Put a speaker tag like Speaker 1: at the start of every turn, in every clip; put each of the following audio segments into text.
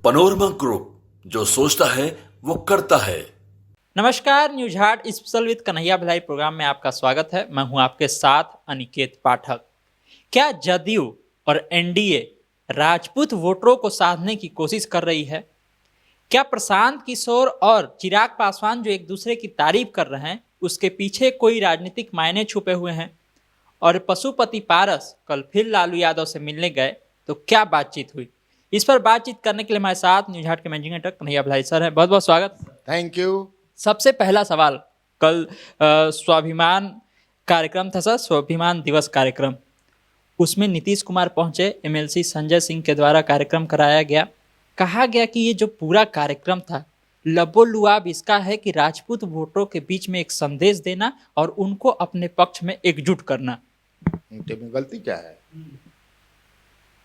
Speaker 1: Panorama group, जो सोचता है वो करता है।
Speaker 2: नमस्कार, news Haat special with Kanhaiya Bhilai programme में आपका स्वागत है। मैं हूं आपके साथ अनिकेत पाठक। क्या जदयू और एनडीए राजपूत वोटरों को साधने की कोशिश कर रही है? क्या प्रशांत किशोर और चिराग पासवान जो एक दूसरे की तारीफ कर रहे हैं, उसके पीछे कोई राजनीतिक मायने छुपे हुए हैं? और पशुपति पारस कल फिर लालू यादव से मिलने गए तो क्या बातचीत हुई? इस पर बातचीत करने के लिए हमारे साथ न्यूज हाट के managing editor Kanhaiya Bhilai sir है। बहुत बहुत स्वागत।
Speaker 3: Thank you.
Speaker 2: सबसे पहला सवाल, कल स्वाभिमान कार्यक्रम था सर, स्वाभिमान दिवस कार्यक्रम। उसमें नीतीश कुमार पहुंचे, एमएलसी संजय सिंह के द्वारा कार्यक्रम कराया गया। कहा गया कि ये जो पूरा कार्यक्रम था लबोलुआब इसका है कि राजपूत वोटरों के बीच में एक संदेश देना और उनको अपने पक्ष में एकजुट करना।
Speaker 3: इनके में गलती क्या है?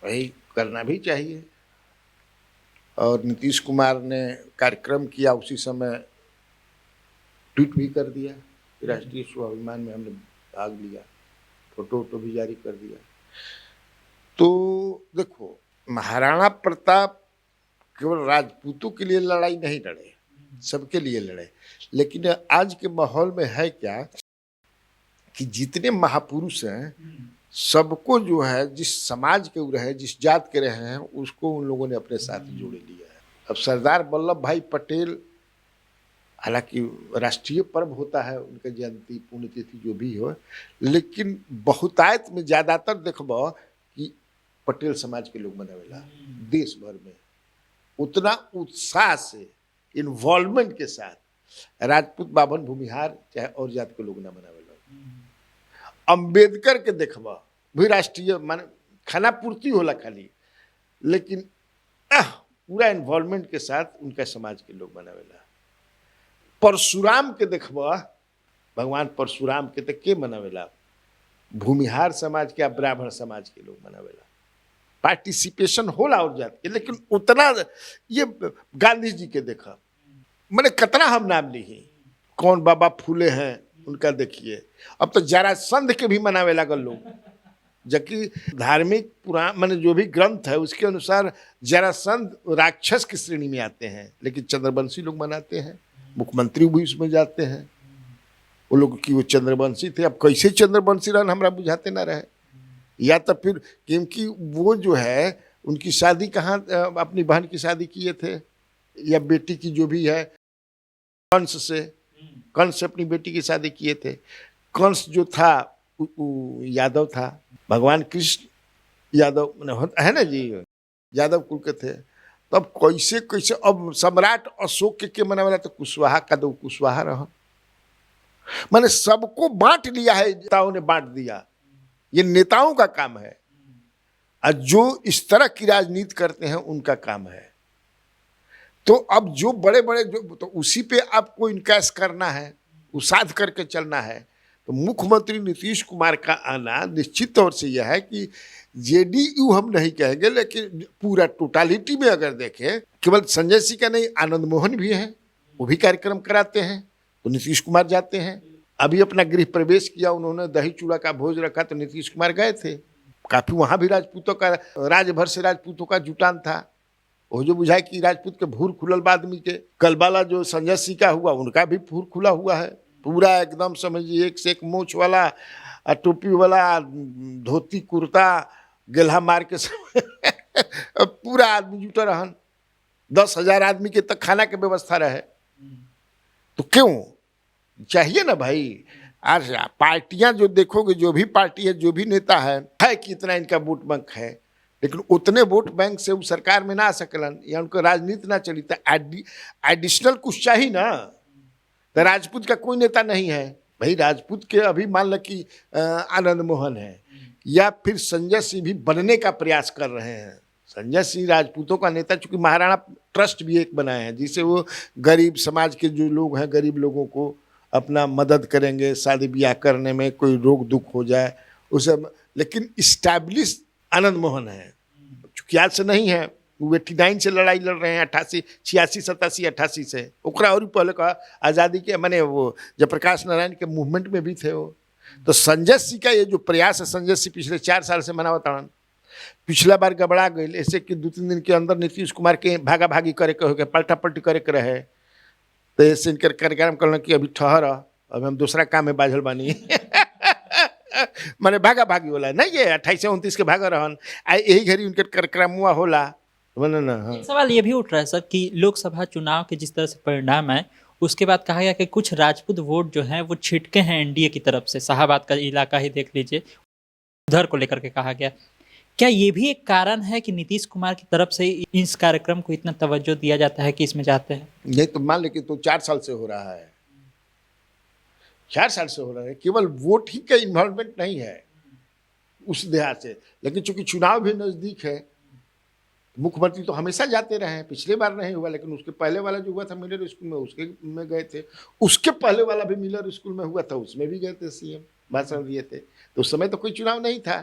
Speaker 3: वही करना भी चाहिए। और नीतीश कुमार ने कार्यक्रम किया, उसी समय ट्वीट भी कर दिया कि राष्ट्रीय स्वाभिमान में हमने भाग लिया, फोटो भी जारी कर दिया। तो देखो, महाराणा प्रताप केवल राजपूतों के लिए लड़ाई नहीं लड़े, सबके लिए लड़े। लेकिन आज के माहौल में है क्या कि जितने महापुरुष हैं सबको जो है, जिस समाज के रहे, जिस जात के रहे हैं, उसको उन लोगों ने अपने साथ जोड़े लिया है। अब सरदार वल्लभ भाई पटेल, हालांकि राष्ट्रीय पर्व होता है उनके जयंती पुण्यतिथि जो भी हो, लेकिन बहुतायत में ज़्यादातर देखबो कि पटेल समाज के लोग मनावेला। देश भर में उतना उत्साह से, इन्वॉल्वमेंट के साथ राजपूत, बाभन, भूमिहार चाहे और जात के लोग ना मनावेला। अम्बेडकर के देखबा भी राष्ट्रीय मान खाना पूर्ति होला खाली, लेकिन पूरा इन्वॉल्वमेंट के साथ उनका समाज के लोग मनावेला। परशुराम के देखबा, भगवान परशुराम के तो के मनावेला? भूमिहार समाज के, ब्राह्मण समाज के लोग मनावेला। पार्टिसिपेशन होला और जात के, लेकिन उतना ये गांधी जी के देखा, मैंने कितना हम नाम ली, कौन बाबा फूले हैं उनका देखिए। अब तो जरासंध के भी मनावे लगल लोग, जबकि धार्मिक पुराण माने जो भी ग्रंथ है उसके अनुसार जरासंध राक्षस की श्रेणी में आते हैं, लेकिन चंद्रवंशी लोग मनाते हैं। मुख्यमंत्री भी उसमें जाते हैं, वो लोग की वो चंद्रवंशी थे। अब कैसे चंद्रवंशी रहन हमरा बुझाते ना रहे, या तो फिर क्योंकि वो जो है उनकी शादी कहाँ, अपनी बहन की शादी किए थे या बेटी की जो भी है, कंस से अपनी बेटी की शादी किए थे। कंस जो था यादव था, भगवान कृष्ण यादव है ना जी, यादव कुल के थे। तब कैसे कैसे अब सम्राट अशोक के मनावेला तो कुशवाहा का दो कुशवाहा रहा, मैंने सबको बांट लिया है, नेताओं ने बांट दिया। ये नेताओं का काम है, और जो इस तरह की राजनीति करते हैं उनका काम है। तो अब जो बड़े बड़े जो, तो उसी पे आपको इनकैश करना है, उसाध करके चलना है। तो मुख्यमंत्री नीतीश कुमार का आना निश्चित तौर से यह है कि जेडीयू हम नहीं कहेंगे, लेकिन पूरा टोटालिटी में अगर देखें, केवल संजय सिंह का नहीं, आनंद मोहन भी हैं, वो भी कार्यक्रम कराते हैं, तो नीतीश कुमार जाते हैं। अभी अपना गृह प्रवेश किया उन्होंने, दही चूड़ा का भोज रखा तो नीतीश कुमार गए थे। काफ़ी वहाँ भी राजपूतों का, राज्य भर से राजपूतों का जुटान था। वो जो बुझाए कि राजपूत के भूर खुलल आदमी के, कल वाला जो संजय सिंह का हुआ उनका भी भूर खुला हुआ है, पूरा एकदम समझिए एक से एक मूछ वाला, टोपी वाला, धोती कुर्ता, गेल्हा मार के पूरा आदमी जुटा रहन। 10,000 आदमी के तक खाना के व्यवस्था रहे। तो क्यों चाहिए ना भाई। आज पार्टियां जो देखोगे, जो भी पार्टी है, जो भी नेता है कि इतना इनका वोट बैंक है, लेकिन उतने वोट बैंक से वो सरकार में ना आ सकलन या उनको राजनीति ना चली, तो एडिशनल कुछ चाहिए ना। तो राजपूत का कोई नेता नहीं है भाई। राजपूत के अभी मान लो कि आनंद मोहन है, या फिर संजय सिंह भी बनने का प्रयास कर रहे हैं। संजय सिंह राजपूतों का नेता, चूंकि महाराणा ट्रस्ट भी एक बनाए हैं, जिससे वो गरीब समाज के जो लोग हैं, गरीब लोगों को अपना मदद करेंगे, शादी ब्याह करने में कोई रोग दुख हो जाए उसे। लेकिन इस्टेब्लिश आनंद मोहन है, चूँकि आज से नहीं है, वो 89 से लड़ाई लड़ रहे हैं, 88, 86, 87, 88 से। ओकरा और पहले का आज़ादी के मैंने वो जयप्रकाश नारायण के मूवमेंट में भी थे वो। तो संजय सिंह का ये जो प्रयास है, संजय सिंह पिछले 4 साल से मनावत, पिछला बार गबड़ा गई, ऐसे कि 2-3 दिन के अंदर नीतीश कुमार के भागा भागी करे के हो गए, पलटा पलटी करे के रहे, तो ऐसे इनकर कार्यक्रम करना कि अभी ठहर, अब हम दूसरा काम में बाझल बानी माने भागा भागी होला नहीं, ये 28-29 के भागा रहन आ यही घड़ी उनके कार्यक्रम हुआ होला बोले ना। हाँ
Speaker 2: एक सवाल ये भी उठ रहा है सर कि लोकसभा चुनाव के जिस तरह से परिणाम है उसके बाद कहा गया कि कुछ राजपूत वोट जो हैं वो छिटके हैं एनडीए की तरफ से, शाहाबाद का इलाका ही देख लीजिए, उधर को लेकर के कहा गया। क्या ये भी एक कारण है कि नीतीश कुमार की तरफ से इस कार्यक्रम को इतना तवज्जो दिया जाता है कि इसमें जाते हैं?
Speaker 3: नहीं तो मान ले कि तो 4 साल से हो रहा है, 4 साल से हो रहा है, केवल वोट ही का इन्वॉल्वमेंट नहीं है उस देहात से, लेकिन चूंकि चुनाव भी नजदीक है, मुख्यमंत्री तो हमेशा जाते रहे हैं, पिछले बार नहीं हुआ, लेकिन उसके पहले वाला जो हुआ था मिलर स्कूल में, उसके में गए थे, उसके पहले वाला भी मिलर स्कूल में हुआ था, उसमें भी गए थे, सीएम भाषण दिए थे, तो उस समय तो कोई चुनाव नहीं था।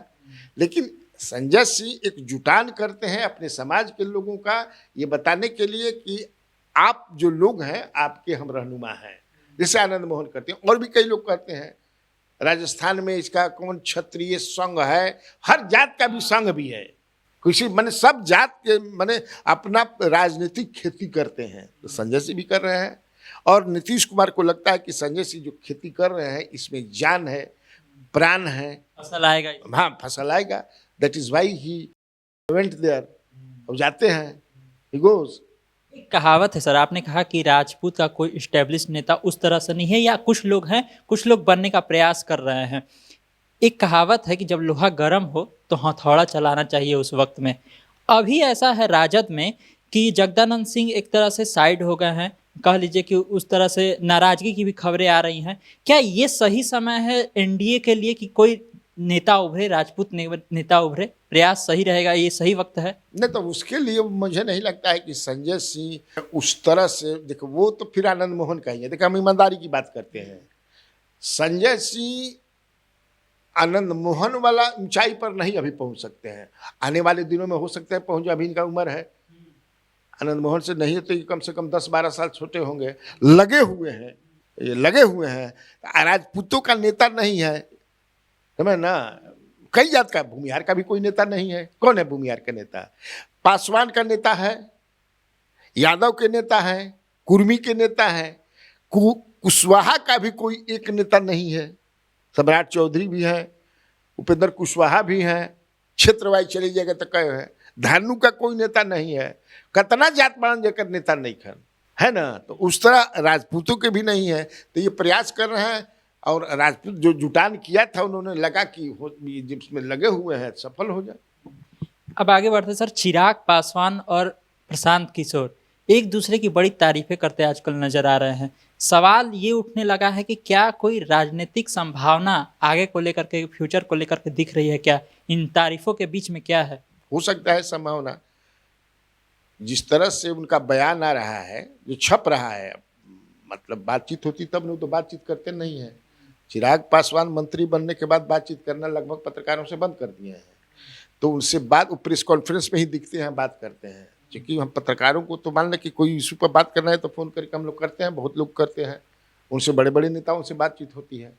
Speaker 3: लेकिन संजय सिंह एक जुटान करते हैं अपने समाज के लोगों का, ये बताने के लिए कि आप जो लोग हैं आपके हम रहनुमा हैं, जैसे आनंद मोहन करते हैं, और भी कई लोग करते हैं। राजस्थान में इसका कौन क्षत्रिय संघ है, हर जात का भी संघ भी है, किसी माने सब जात के माने अपना राजनीतिक खेती करते हैं, तो संजय सिंह भी कर रहे हैं। और नीतीश कुमार को लगता है कि संजय सिंह जो खेती कर रहे हैं इसमें जान है, प्राण है,
Speaker 2: फसल आएगा।
Speaker 3: हाँ फसल आएगा, that is why he went there, अब जाते हैं, ही गोज।
Speaker 2: एक कहावत है सर, आपने कहा कि राजपूत का कोई इस्टेब्लिश नेता उस तरह से नहीं है, या कुछ लोग हैं, कुछ लोग बनने का प्रयास कर रहे हैं। एक कहावत है कि जब लोहा गर्म हो तो हथौड़ा चलाना चाहिए उस वक्त में। अभी ऐसा है राजद में कि जगदानंद सिंह एक तरह से साइड हो गए हैं, कह लीजिए कि उस तरह से नाराजगी की भी खबरें आ रही हैं। क्या ये सही समय है एनडीए के लिए कि कोई नेता उभरे, राजपूत नेता उभरे, प्रयास सही रहेगा, ये सही वक्त है?
Speaker 3: नहीं तो उसके लिए मुझे नहीं लगता है कि संजय सिंह उस तरह से, देखो वो तो फिर आनंद मोहन का ही है। देखो हम ईमानदारी की बात करते हैं, संजय सिंह आनंद मोहन वाला ऊंचाई पर नहीं अभी पहुंच सकते हैं, आने वाले दिनों में हो सकता है पहुंच, अभी इनका उम्र है, आनंद मोहन से नहीं तो कम से कम 10-12 साल छोटे होंगे, लगे हुए हैं, ये लगे हुए हैं। राजपूतों का नेता नहीं है, समझ ना, कई जात का, भूमिहार का भी कोई नेता नहीं है। कौन है भूमिहार का नेता? पासवान का नेता है, यादव के नेता है, कुर्मी के नेता है, कुशवाहा का भी कोई एक नेता नहीं है। सम्राट चौधरी भी है, उपेंद्र कुशवाहा भी हैं, क्षेत्र वाइज चले जाएगा तो कहे है। धानु का कोई नेता नहीं है, कतना जात पान जकर नेता नहीं खन है ना, तो उस तरह राजपूतों के भी नहीं है। तो ये प्रयास कर रहे हैं, और राजपूत जो जुटान किया था उन्होंने लगा कि जिसमें लगे हुए हैं सफल हो जाए।
Speaker 2: अब आगे बढ़ते सर, चिराग पासवान और प्रशांत किशोर एक दूसरे की बड़ी तारीफें करते आजकल नजर आ रहे हैं। सवाल ये उठने लगा है कि क्या कोई राजनीतिक संभावना आगे को लेकर के, फ्यूचर को लेकर के दिख रही है क्या? इन तारीफों के बीच में क्या है?
Speaker 3: हो सकता है संभावना, जिस तरह से उनका बयान आ रहा है, जो छप रहा है, मतलब बातचीत होती तब नहीं, तो बातचीत करते नहीं है। चिराग पासवान मंत्री बनने के बाद बातचीत करना लगभग पत्रकारों से बंद कर दिए हैं, तो उनसे बात प्रेस कॉन्फ्रेंस में ही दिखते हैं, बात करते हैं। क्योंकि हम पत्रकारों को तो मान लें कि कोई इशू पर बात करना है तो फ़ोन करके हम लोग करते हैं, बहुत लोग करते हैं, उनसे बड़े बड़े नेताओं से बातचीत होती है,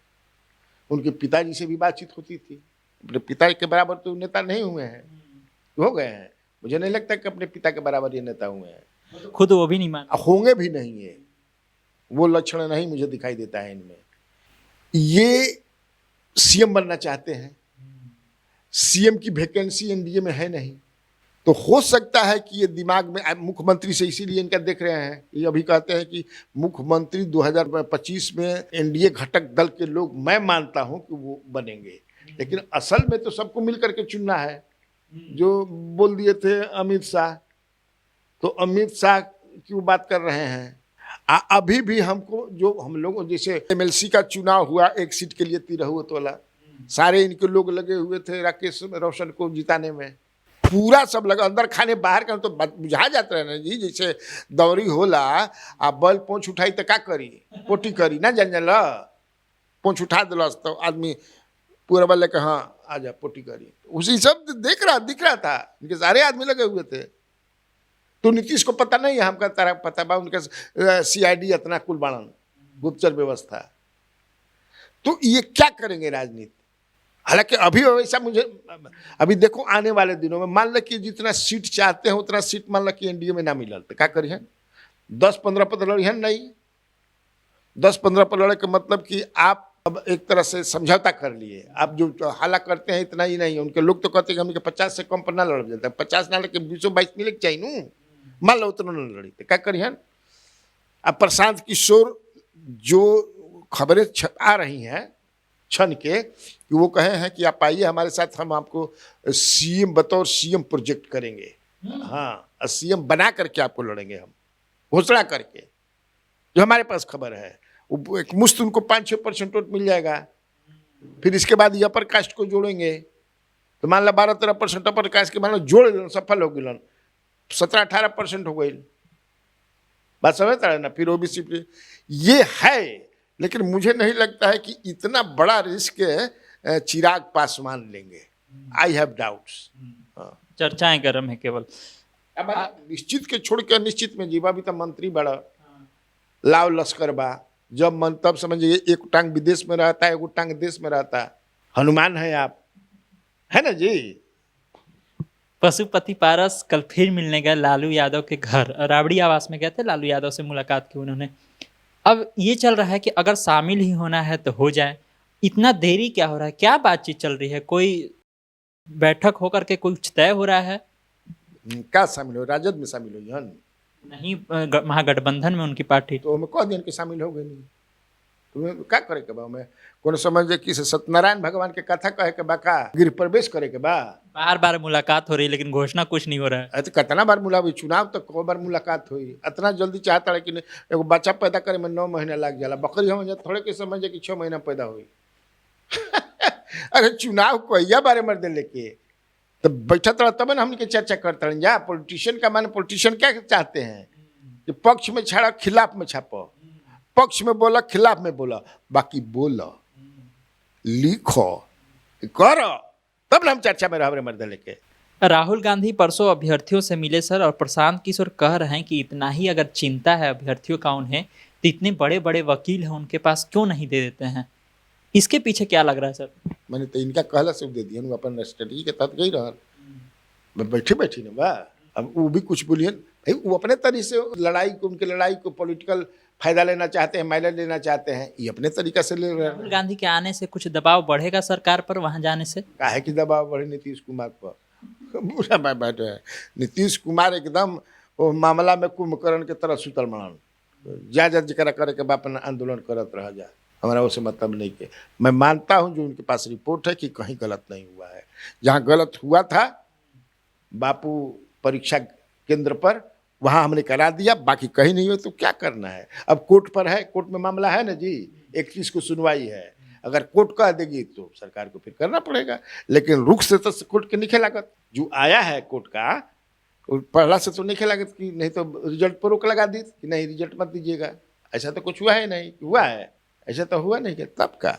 Speaker 3: उनके पिताजी से भी बातचीत होती थी। अपने पिता के बराबर तो नेता नहीं हुए हैं, हो गए हैं, मुझे नहीं लगता कि अपने पिता के बराबर ये नेता हुए हैं,
Speaker 2: खुद वो भी नहीं मान,
Speaker 3: होंगे भी नहीं, है वो लक्षण नहीं मुझे दिखाई देता है इनमें। ये सीएम बनना चाहते हैं, सीएम की वैकेंसी एनडीए में है नहीं, तो हो सकता है कि ये दिमाग में, मुख्यमंत्री से इसीलिए इनका देख रहे हैं, ये अभी कहते हैं कि मुख्यमंत्री 2025 में एनडीए घटक दल के लोग मैं मानता हूं कि वो बनेंगे, लेकिन असल में तो सबको मिलकर के चुनना है। जो बोल दिए थे अमित शाह, तो अमित शाह क्यों बात कर रहे हैं? अभी भी हमको, जो हम लोगों, जैसे एमएलसी का चुनाव हुआ, एक सीट के लिए तिरहुत वाला, सारे इनके लोग लगे हुए थे राकेश रोशन को जिताने में, पूरा सब लगा, अंदर खाने बाहर का तो बुझा जाता है ना जी। जैसे दौरी होला, आ बल पोंछ उठाई तो का करी, पोटी करी ना, जंजल पोंछ उठा दिलस तो आदमी पूरा बल लेकर हाँ आ जा पोटी करी, उसी सब दिख रहा था, इनके सारे आदमी लगे हुए थे। तो नीतीश को पता नहीं है, हमका तारा पता बा, उनका सीआईडी इतना कुल बाणन गुप्तचर व्यवस्था। तो ये क्या करेंगे राजनीति? हालांकि अभी वैसा मुझे, अभी देखो आने वाले दिनों में मान लो कि जितना सीट चाहते हैं उतना सीट मान लो कि एनडीए में ना मिलल तो क्या करिए? 10-15 पद लड़िए नहीं, 10-15 पद लड़े के मतलब कि आप अब एक तरह से समझौता कर लिए। आप जो हाला करते हैं इतना ही नहीं, उनके लोग तो कहते हैं कि हमके 50 से कम पर ना लड़ जाता है, 50 ना लड़के 20-22 मिले के चाहिए नू, मान लो उतना न लड़ी तो क्या करिए? अब प्रशांत किशोर जो खबरें आ रही हैं क्षण के कि वो कहे हैं कि आप आइए हमारे साथ, हम आपको सीएम बतौर सीएम प्रोजेक्ट करेंगे। हाँ, सीएम बना करके आपको लड़ेंगे हम, घोषणा करके। जो हमारे पास खबर है वो एक मुश्त उनको 5-6% वोट मिल जाएगा। फिर इसके बाद ये अपर कास्ट को जोड़ेंगे तो मान लो 12-13% अपर कास्ट के मान लो जोड़ लन, सफल हो गए, 17-18% हो गई। बात समझता है ना? फिर ओबीसी ये है, लेकिन मुझे नहीं लगता है कि इतना बड़ा रिस्क चिराग पासवान लेंगे। I have doubts.
Speaker 2: चर्चाएं गर्म है केवल।
Speaker 3: अब निश्चित के छोड़ के अनिश्चित में जीवा भी तो मंत्री बड़ा लाव लश्कर बा, जब मन तब समझिए एक टांग विदेश में रहता है, एक टांग देश में रहता है। हनुमान है आप, है ना जी?
Speaker 2: पशुपति पारस कल फिर मिलने गए लालू यादव के घर, राबड़ी आवास में गए थे, लालू यादव से मुलाकात की उन्होंने। अब ये चल रहा है कि अगर शामिल ही होना है तो हो जाए, इतना देरी क्या हो रहा है? क्या बातचीत चल रही है? कोई बैठक होकर के कुछ तय हो रहा है?
Speaker 3: क्या शामिल हो? राजद में शामिल हो हन?
Speaker 2: नहीं, महागठबंधन में उनकी पार्टी।
Speaker 3: तो मैं कह दिन के शामिल हो गए नहीं, तुम्हें क्या करे के बा? मैं कौन समझे कि सत्यनारायण भगवान के कथा कहे के बा का गृह प्रवेश करे के बा?
Speaker 2: बार बार मुलाकात हो रही है लेकिन घोषणा कुछ नहीं हो रहा है।
Speaker 3: तो कितना बार मुलाकात, चुनाव तो को बार मुलाकात हुई? इतना जल्दी चाहता है कि एगो बच्चा पैदा करे में 9 महीना लग जाला, बकरी हम थोड़े के समझे कि 6 महीना पैदा हुई। अरे चुनाव को या बारे मर दे लेके तो बैठा था तब ना हमने चर्चा करते हैं। जा पॉलिटिशियन का माने, पॉलिटिशियन क्या चाहते हैं कि पक्ष में छाड़ा खिलाफ में छापो, पक्ष में बोला खिलाफ में बोला, बाकी बोलो लिखो करो तब ना हम चर्चा में रह मर्द लेके।
Speaker 2: राहुल गांधी परसों अभ्यर्थियों से मिले सर, और प्रशांत किशोर कह रहे हैं कि इतना ही अगर चिंता है अभ्यर्थियों का उन्हें, तो इतने बड़े बड़े वकील हैं उनके पास, क्यों नहीं दे देते हैं? इसके पीछे क्या लग रहा है सर?
Speaker 3: मैंने तो इनका कहला से दे दिया, अपन स्ट्रेटजी के तहत गई रहा बैठी बैठी ना बा। अब वो भी कुछ बोलिए भाई, वो अपने तरीके से लड़ाई को, उनके लड़ाई को पॉलिटिकल फायदा लेना चाहते हैं, माइलेज लेना चाहते हैं, ये अपने तरीका से ले रहे हैं।
Speaker 2: राहुल गांधी के आने से कुछ दबाव बढ़ेगा सरकार पर वहां जाने से?
Speaker 3: काहे की दबाव बढ़े नीतीश कुमार पर? बुरा बात बैठे है नीतीश कुमार एकदम वो मामला में कुंभकर्ण के तरह सुतल मनन, जा जरा करे के बाप आंदोलन करत रह जा, हमारा उससे मतलब नहीं के। मैं मानता हूं जो उनके पास रिपोर्ट है कि कहीं गलत नहीं हुआ है। जहां गलत हुआ था बापू परीक्षा केंद्र पर, वहां हमने करा दिया, बाकी कहीं नहीं हो तो क्या करना है? अब कोर्ट पर है, कोर्ट में मामला है ना जी, 31 को सुनवाई है। अगर कोर्ट कह देगी तो सरकार को फिर करना पड़ेगा, लेकिन रुख से तो कोर्ट के नहीं लागत। जो आया है कोर्ट का पहला से तो नहीं लागत कि नहीं तो रिजल्ट पर रोक लगा दी कि नहीं रिजल्ट मत दीजिएगा। ऐसा तो कुछ हुआ है नहीं, हुआ है ऐसा तो हुआ नहीं कि तब का।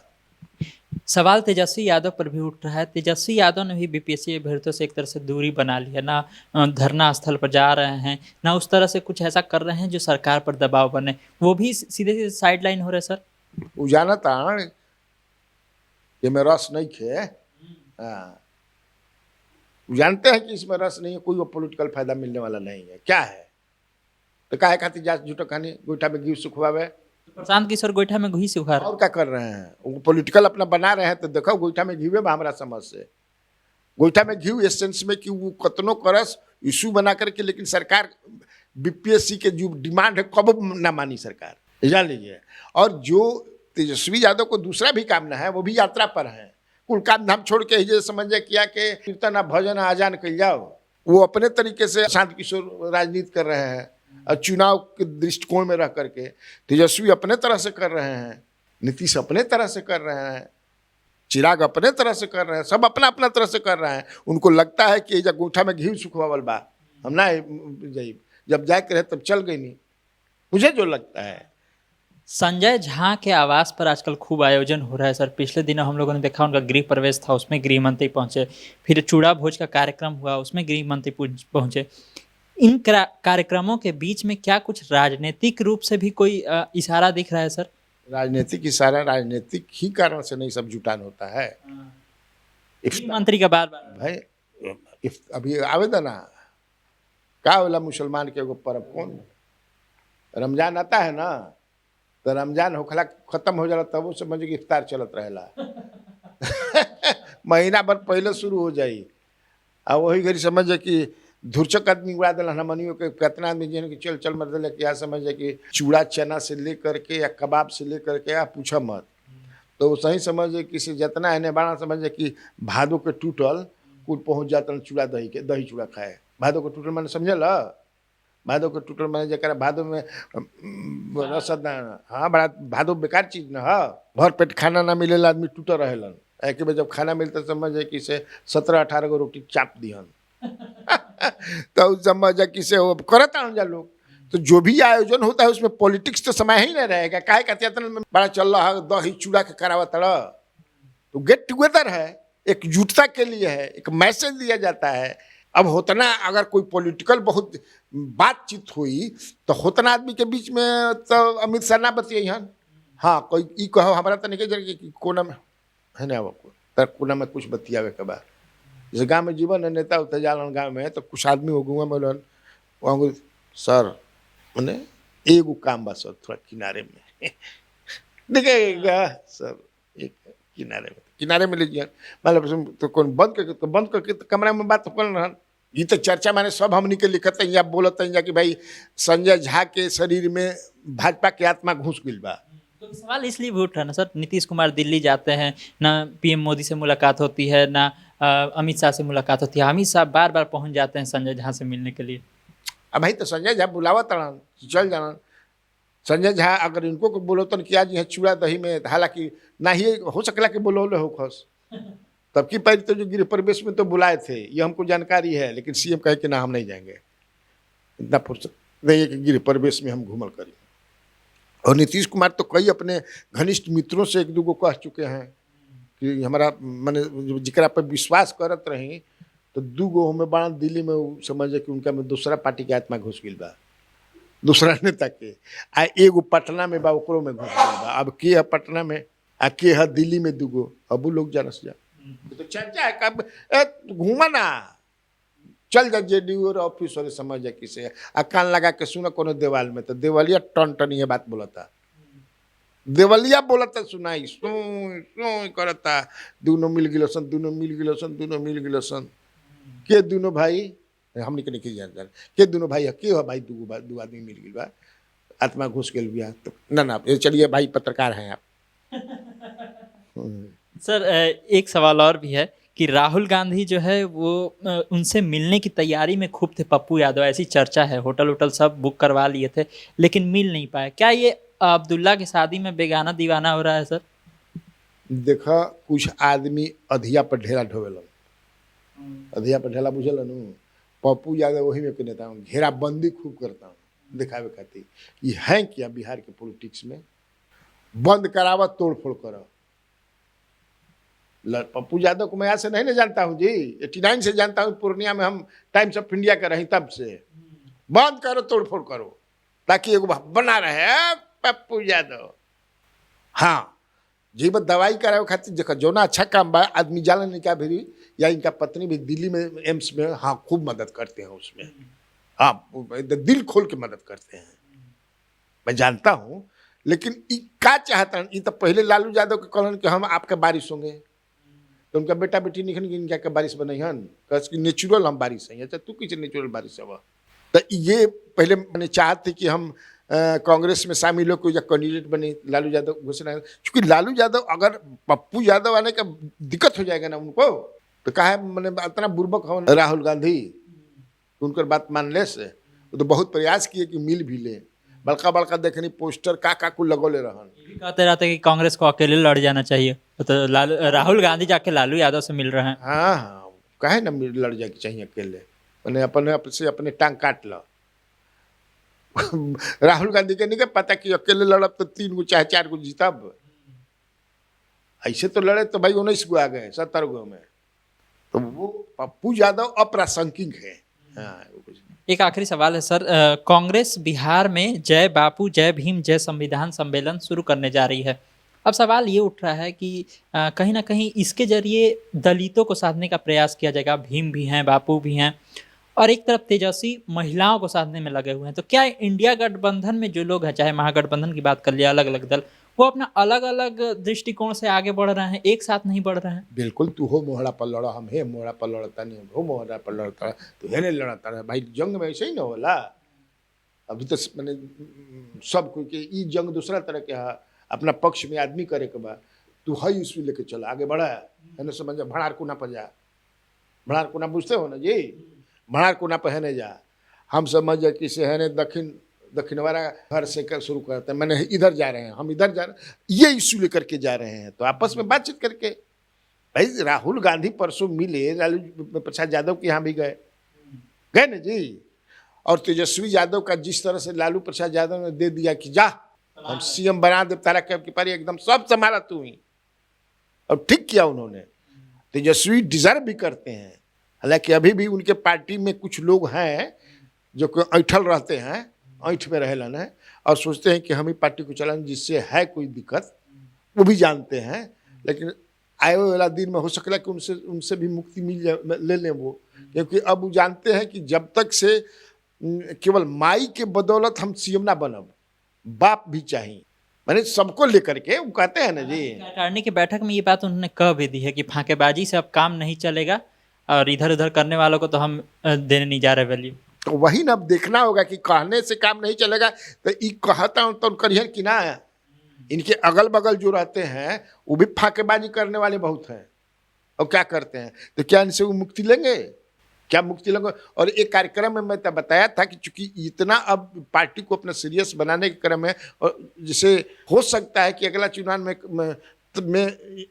Speaker 2: सवाल तेजस्वी यादव पर भी उठ रहा है। तेजस्वी यादव ने भी बीपीएससी अभ्यर्थियों से एक तरह से दूरी बना ली है, ना धरना स्थल पर जा रहे हैं, ना उस तरह से कुछ ऐसा कर रहे हैं जो सरकार पर दबाव बने, वो भी सीधे सीधे साइड लाइन हो रहे सर।
Speaker 3: वो जाना था कि मैं रस नहीं खे, हाँ जानते हैं कि इसमें रस नहीं है, कोई वो पॉलिटिकल फायदा मिलने वाला नहीं है। क्या है तो काहे खातिर जा झूठो खानी गोईठा में घी सुखवावे?
Speaker 2: प्रशांत किशोर गोईठा में घी सुखा रहे हैं।
Speaker 3: और क्या कर रहे हैं? वो पॉलिटिकल अपना बना रहे हैं तो देखो गोईठा में घी में हमारा समझ से गोईठा में घी इस सेंस में कि वो कतनो करस इशू बना करके, लेकिन सरकार बीपीएससी के जो डिमांड है कब ना मानी सरकार, जान लीजिए। और जो तेजस्वी यादव को दूसरा भी काम ना है, वो भी यात्रा पर है, कुल काम धाम छोड़ के ही समझे किया कि कीर्तन भजन आजान कर जाओ। वो अपने तरीके से शांत किशोर राजनीति कर रहे हैं और चुनाव के दृष्टिकोण में रह करके तेजस्वी अपने तरह से कर रहे हैं, नीतीश अपने तरह से कर रहे हैं, चिराग अपने तरह से कर रहे हैं, सब अपना अपना तरह से कर रहे हैं। उनको लगता है कि जब गोईठा में घी सुखवावल बा हम ना जाइब, जब जाए के रहे तब चल गई नहीं, मुझे जो लगता है।
Speaker 2: संजय झा के आवास पर आजकल खूब आयोजन हो रहा है सर। पिछले दिनों हम लोगों ने देखा उनका गृह प्रवेश था, उसमें गृह मंत्री पहुंचे, फिर चूड़ा भोज का कार्यक्रम हुआ, उसमें गृह मंत्री पहुंचे। इन कार्यक्रमों के बीच में क्या कुछ राजनीतिक रूप से भी कोई इशारा दिख रहा है सर?
Speaker 3: राजनीतिक इशारा राजनीतिक ही कारण से नहीं सब जुटान होता है।
Speaker 2: गृह मंत्री का बार बार
Speaker 3: भाई अभी आवेदन का होला मुसलमान के एगो पर्व कौन रमजान आता है ना, तो रमजान होखला खत्म हो जाला तब वो समझ कि इफ्तार चलत रहेला महीना भर पहले शुरू हो जाई। और वही घड़ी समझ कि धुरचक आदमी उड़ा दिल हमनियों के कितना आदमी जिन चल चल मर दिल क्या समझ कि चूड़ा चना से लेकर के या कबाब से लेकर के या पूछा मत, तो सही समझ किसी जितना है बाड़ा समझ कि भादो के टूटल कुल पहुँच जाता चूड़ा दही के दही चूड़ा खाए। भादो के टूटल मैंने समझल, भादो के टूटल मैंने जरा भादो में रसद ना, हाँ बड़ा भादो बेकार चीज ना है, भर पेट खाना ना मिलेला आदमी टूट रहेलन। एक बार जब खाना मिलता समझ कि से 17-18 गो रोटी चाप दिहन तो समझ कि से वो करता जा लोग। तो जो भी आयोजन होता है उसमें पॉलिटिक्स तो समय ही नहीं रहेगा, काहे कहते हैं बड़ा चल रहा है दही चूड़ा के करावत रहा, तो गेट टुगेदर है, एकजुटता के लिए है, एक मैसेज दिया जाता है। अब होतना अगर कोई पॉलिटिकल बहुत बातचीत हुई तो होतना आदमी के बीच में तो अमित शाह ना बतियन, हाँ कोई ई कहो हमारा तो नहीं कि कोना में है ना वो तर कोना में कुछ बतियावे के बाद जैसे गाँव में जीवन है नेता उतर जालन गाँव में तो कुछ आदमी हो गुआ बोलन वहाँ सर मैंने एगो काम बा सर थोड़ा किनारे में दिखेगा सर एक किनारे में लीजिए मतलब तो कौन बंद करके तो कमरा में बात कर रहा। ये तो चर्चा मैंने सब हमनी के लिखते हैं या बोलते हैं कि भाई संजय झा के शरीर में भाजपा की आत्मा घुस गई बा।
Speaker 2: तो सवाल इसलिए भी उठ रहा ना सर, नीतीश कुमार दिल्ली जाते हैं ना, पीएम मोदी से मुलाकात होती है ना अमित शाह से मुलाकात होती है, अमित शाह बार बार पहुंच जाते हैं संजय झा से मिलने के लिए।
Speaker 3: अब भाई तो संजय झा बुलावा तड़ा चल जाना, संजय झा अगर इनको को बोलो तो किया जी है चूड़ा दही में, हालांकि ना ही हो सकला कि बोलो हो खस तब की पहले तो जो गृह प्रवेश में तो बुलाए थे ये हमको जानकारी है, लेकिन सीएम कहे कि ना हम नहीं जाएंगे, इतना फुर्सत नहीं है कि गृह प्रवेश में हम घूमल करें। और नीतीश कुमार तो कई अपने घनिष्ठ मित्रों से एक दूगो कह चुके हैं कि हमारा मैंने जिकरा पर विश्वास करत रही तो दूगो हमें बड़ा दिल्ली में समझे कि उनका में दूसरा पार्टी के आत्मा घुस गई बा, दूसरा नेता के आ एगो पटना में बा ओकरो में घुस गई बा। अब के है पटना में आ के है दिल्ली में दूगो, अब वो लोग जानस जा तो चर्चा है कब घूमा ना चल जा जेडीयू और ऑफिस वाले समझ जा किसे आ कान लगा के सुना कोनो देवाल में तो देवलिया टन टन ये बात बोलता, देवलिया बोलता सुनाई सुन करता दोनों मिल गिलोसन दोनों मिल गिलोसन दोनों मिल गिलोसन के दोनों भाई हमने के नहीं जान के दोनों भाई के हो भाई दो आदमी मिल गई बा आत्मा घुस गई बिया तो ना चलिए भाई पत्रकार हैं आप।
Speaker 2: सर एक सवाल और भी है कि राहुल गांधी जो है वो उनसे मिलने की तैयारी में खूब थे, पप्पू यादव ऐसी चर्चा है, होटल वोटल सब बुक करवा लिए थे लेकिन मिल नहीं पाए। क्या ये अब्दुल्ला की शादी में बेगाना दीवाना हो रहा है सर?
Speaker 3: देखा कुछ आदमी अधिया पर ढेला ढोवेलन, अधिया पर ढेला बुझल नु पप्पू यादव वही में के नेता हूँ, घेराबंदी खूब करता हूँ दिखावे खातिर। ये है क्या बिहार के पॉलिटिक्स में बंद करावा तोड़ फोड़ करो। पप्पू यादव को मैं यहाँ से नहीं ना जानता हूँ जी, 89 से जानता हूँ, पूर्णिया में हम टाइम्स ऑफ इंडिया का रही तब से। बंद करो तोड़ फोड़ करो ताकि एगो बना रहे पप्पू यादव। हाँ जी बस दवाई करावे खातिर देखो जो ना अच्छा काम बा आदमी जाला नहीं क्या भी या इनका पत्नी भी दिल्ली में एम्स में हाँ खूब मदद करते हैं उसमें, हाँ दिल खोल के मदद करते हैं मैं जानता हूँ। लेकिन क्या चाहता है, तो पहले लालू यादव के कहलन कि हम आपके बारिश होंगे तो उनका बेटा बेटी निकल इनका के बारिश बनैहन कस कि नेचुरल हम बारिश हैं। अच्छा तू किसे नेचुरल बारिश है तो ये पहले मैंने चाहते कि हम कांग्रेस में शामिल हो कोई या कैंडिडेट बने लालू यादव घोषणा, क्योंकि लालू यादव अगर पप्पू यादव आने का दिक्कत हो जाएगा ना उनको तो कहा मैंने इतना बुर्बक हो राहुल गांधी उनकर बात मान ले से तो बहुत प्रयास किए कि मिल भी ले, बड़का बड़का देखनी पोस्टर का को लगोले रहन।
Speaker 2: कहते रहते कि कांग्रेस को अकेले लड़ जाना चाहिए तो राहुल गांधी जाके लालू यादव से मिल रहे हैं।
Speaker 3: हाँ हाँ काहे ना लड़ जाए चाहिए अकेले, मैंने अपने टांग काट लो। राहुल गांधी के नहीं पता कि अकेले लड़ब तो 3 गो चाहे 4 गो जीतब, ऐसे तो लड़े तो भाई 19 गो आ गए 70 गो में, तो वो पप्पू यादव अप्रासंगिक है। हाँ
Speaker 2: एक आखिरी सवाल है सर, कांग्रेस बिहार में जय बापू जय भीम जय संविधान सम्मेलन शुरू करने जा रही है। अब सवाल ये उठ रहा है कि कहीं ना कहीं इसके जरिए दलितों को साधने का प्रयास किया जाएगा। भीम भी हैं, बापू भी हैं, और एक तरफ तेजस्वी महिलाओं को साधने में लगे हुए हैं। तो क्या इंडिया गठबंधन में जो लोग हैं, चाहे महागठबंधन की बात कर लिया, अलग अलग दल, वो अपना अलग अलग दृष्टिकोण से आगे बढ़ रहे हैं, एक साथ नहीं बढ़ रहे हैं?
Speaker 3: बिल्कुल, तू हो मोहरा पर लड़ा, हम हे मोहरा पर लड़ता नहीं, हो मोहरा पर लड़ता तो है नहीं लड़ता रहा भाई। जंग में ऐसे ही ना होला। अभी तो मैंने सब कोई के ई जंग दूसरा तरह के है, अपना पक्ष में आदमी करे के बा। तू हई उसमें लेके चल, आगे बढ़ा है ना, समझ भड़ार कोना पर जा। भड़ार कोना बुझते हो ना जी, भड़ार कोना पर है जा। हम समझ कि से है दक्षिण वाला घर से शुरू करते हैं, मैंने इधर जा रहे हैं, हम इधर जा रहे हैं, ये इशू लेकर के जा रहे हैं। तो आपस में बातचीत करके, भाई राहुल गांधी परसों मिले, लालू प्रसाद यादव के यहाँ भी गए ना जी। और तेजस्वी यादव का जिस तरह से लालू प्रसाद यादव ने दे दिया कि जा हम सीएम बना दे तारा कैब की पारी, एकदम सब संभाला तू ही, और ठीक किया उन्होंने। तेजस्वी डिजर्व भी करते हैं। हालांकि अभी भी उनके पार्टी में कुछ लोग हैं जो ऐठल रहते हैं, ऐठ में रहेलन है, और सोचते हैं कि हम ही पार्टी को चलाएं, जिससे है कोई दिक्कत, वो भी जानते हैं। लेकिन आए वाला दिन में हो सकता है कि उनसे भी मुक्ति मिल जाए, ले लें वो, क्योंकि अब वो जानते हैं कि जब तक से केवल माई के बदौलत हम सीएम ना बनब, बाप भी चाहिए, मैंने सबको लेकर के वो कहते हैं ना जी।
Speaker 2: अटारनी की बैठक में ये बात उन्होंने कह भी दी है कि फांकेबाजी से अब काम नहीं चलेगा, और इधर उधर करने वालों को तो हम देने नहीं जा रहे वैल्यू।
Speaker 3: तो वही ना अब देखना होगा कि कहने से काम नहीं चलेगा। तो ये कहता हूँ तो करियर कि ना, इनके अगल बगल जो रहते हैं वो भी फांकेबाजी करने वाले बहुत हैं, और क्या करते हैं। तो क्या इनसे वो मुक्ति लेंगे? क्या मुक्ति लेंगे? और एक कार्यक्रम में मैं बताया था कि चूंकि इतना अब पार्टी को अपना सीरियस बनाने के क्रम में, और जिसे हो सकता है कि अगला चुनाव में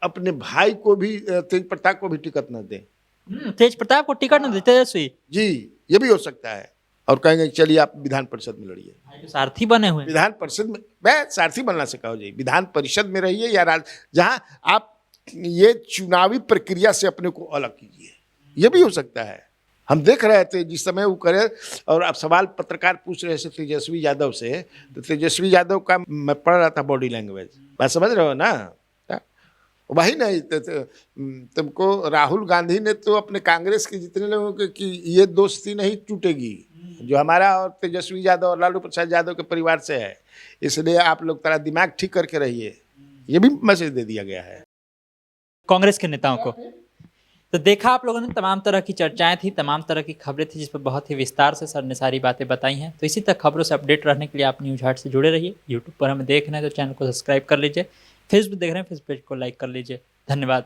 Speaker 3: अपने भाई को भी, तेज प्रताप को भी टिकट न दें।
Speaker 2: तेज प्रताप को टिकट न देते तेजस्वी
Speaker 3: जी, ये भी हो सकता है। और कहेंगे चलिए आप विधान परिषद में लड़िए,
Speaker 2: तो सारथी बने हुए।
Speaker 3: विधान परिषद में मैं सारथी बनना से कहो जी, विधान परिषद में रहिए या जहां आप ये चुनावी प्रक्रिया से अपने को अलग कीजिए, ये भी हो सकता है। हम देख रहे थे जिस समय वो करे, और अब सवाल पत्रकार पूछ रहे थे तेजस्वी यादव से, तो तेजस्वी यादव का मैं पढ़ रहा था बॉडी लैंग्वेज, बात समझ रहे हो ना? वही नहीं तुमको राहुल गांधी ने तो अपने कांग्रेस के जितने लोगों के कि ये दोस्ती नहीं टूटेगी जो हमारा और तेजस्वी यादव और लालू प्रसाद यादव के परिवार से है, इसलिए आप लोग तरह दिमाग ठीक करके रहिए, ये भी मैसेज दे दिया गया है
Speaker 2: कांग्रेस के नेताओं को। तो देखा आप लोगों ने, तमाम तरह की चर्चाएं थी, तमाम तरह की खबरें थी, जिस पर बहुत ही विस्तार से सर ने सारी बातें बताई हैं। तो इसी तरह खबरों से अपडेट रहने के लिए आप न्यूज़ हाट से जुड़े रहिए। यूट्यूब पर हमें देख रहे हैं तो चैनल को सब्सक्राइब कर लीजिए, फेसबुक देख रहे हैं फेसबुक पेज को लाइक कर लीजिए। धन्यवाद।